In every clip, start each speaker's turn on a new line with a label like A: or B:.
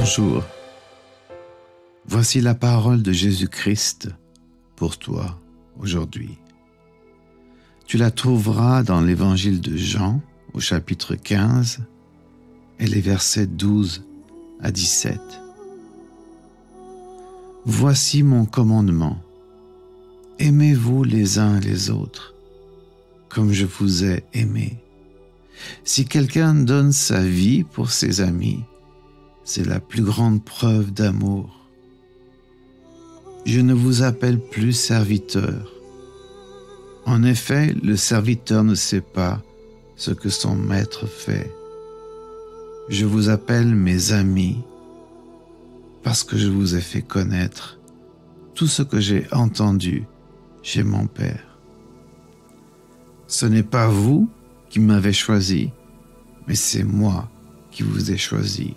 A: Bonjour, voici la parole de Jésus-Christ pour toi aujourd'hui. Tu la trouveras dans l'évangile de Jean au chapitre 15 et les versets 12 à 17. Voici mon commandement. Aimez-vous les uns les autres, comme je vous ai aimé. Si quelqu'un donne sa vie pour ses amis, c'est la plus grande preuve d'amour. Je ne vous appelle plus serviteur. En effet, le serviteur ne sait pas ce que son maître fait. Je vous appelle mes amis, parce que je vous ai fait connaître tout ce que j'ai entendu chez mon Père. Ce n'est pas vous qui m'avez choisi, mais c'est moi qui vous ai choisi.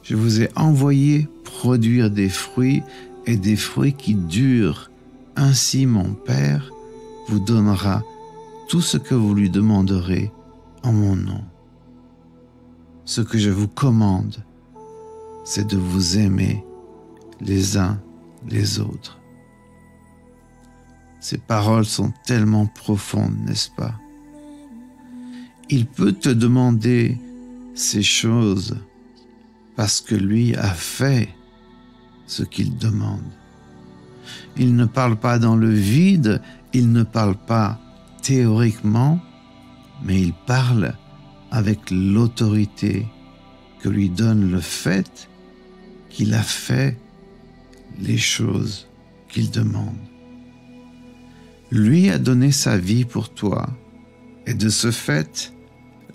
A: Je vous ai envoyé produire des fruits et des fruits qui durent. Ainsi mon Père vous donnera tout ce que vous lui demanderez en mon nom. Ce que je vous commande, c'est de vous aimer les uns les autres. Ces paroles sont tellement profondes, n'est-ce pas? Il peut te demander ces choses parce que lui a fait ce qu'il demande. Il ne parle pas dans le vide, il ne parle pas théoriquement, mais il parle avec l'autorité que lui donne le fait qu'il a fait les choses qu'il demande. Lui a donné sa vie pour toi, et de ce fait,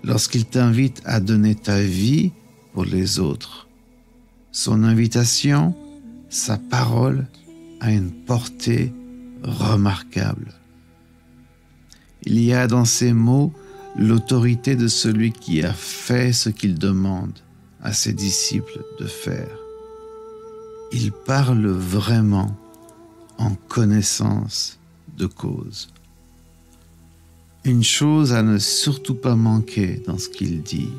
A: lorsqu'il t'invite à donner ta vie pour les autres, son invitation, sa parole a une portée remarquable. Il y a dans ces mots l'autorité de celui qui a fait ce qu'il demande à ses disciples de faire. Il parle vraiment en connaissance de cause. Une chose à ne surtout pas manquer dans ce qu'il dit.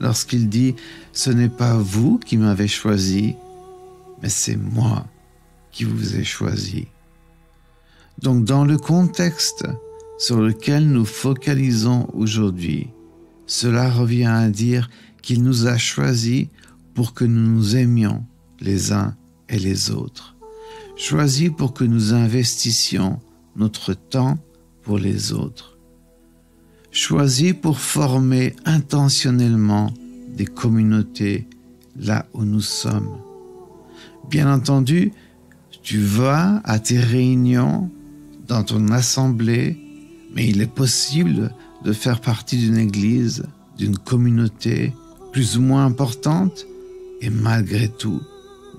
A: Lorsqu'il dit « Ce n'est pas vous qui m'avez choisi, mais c'est moi qui vous ai choisi ». Donc dans le contexte sur lequel nous focalisons aujourd'hui, cela revient à dire qu'il nous a choisis pour que nous nous aimions les uns et les autres, choisis pour que nous investissions notre temps pour les autres, choisis pour former intentionnellement des communautés là où nous sommes. Bien entendu, tu vas à tes réunions, dans ton assemblée, mais il est possible de faire partie d'une église, d'une communauté plus ou moins importante et malgré tout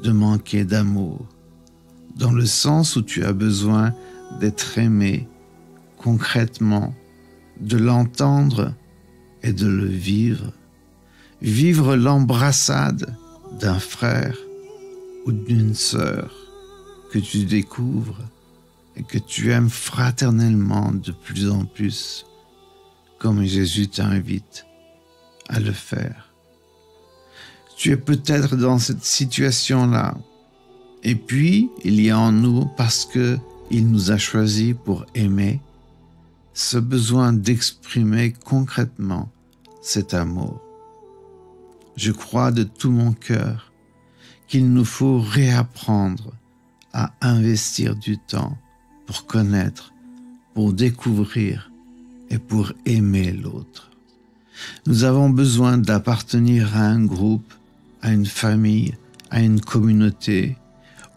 A: de manquer d'amour, dans le sens où tu as besoin d'être aimé concrètement, de l'entendre et de le vivre. Vivre l'embrassade d'un frère ou d'une sœur que tu découvres et que tu aimes fraternellement de plus en plus, comme Jésus t'invite à le faire. Tu es peut-être dans cette situation-là, et puis il y a en nous, parce qu'il nous a choisis pour aimer, ce besoin d'exprimer concrètement cet amour. Je crois de tout mon cœur qu'il nous faut réapprendre à investir du temps pour connaître, pour découvrir et pour aimer l'autre. Nous avons besoin d'appartenir à un groupe, à une famille, à une communauté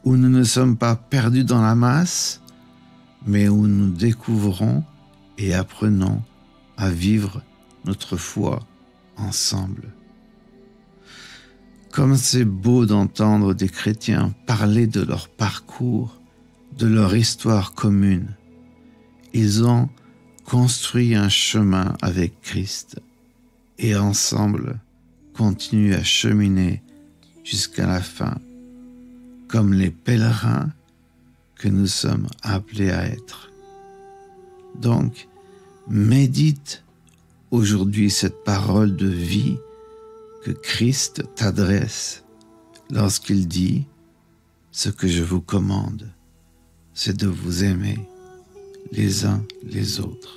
A: où nous ne sommes pas perdus dans la masse, mais où nous découvrons et apprenons à vivre notre foi ensemble. Comme c'est beau d'entendre des chrétiens parler de leur parcours, de leur histoire commune. Ils ont construit un chemin avec Christ et ensemble continuent à cheminer jusqu'à la fin, comme les pèlerins que nous sommes appelés à être. Donc, médite aujourd'hui cette parole de vie que Christ t'adresse lorsqu'il dit « Ce que je vous commande, c'est de vous aimer les uns les autres ».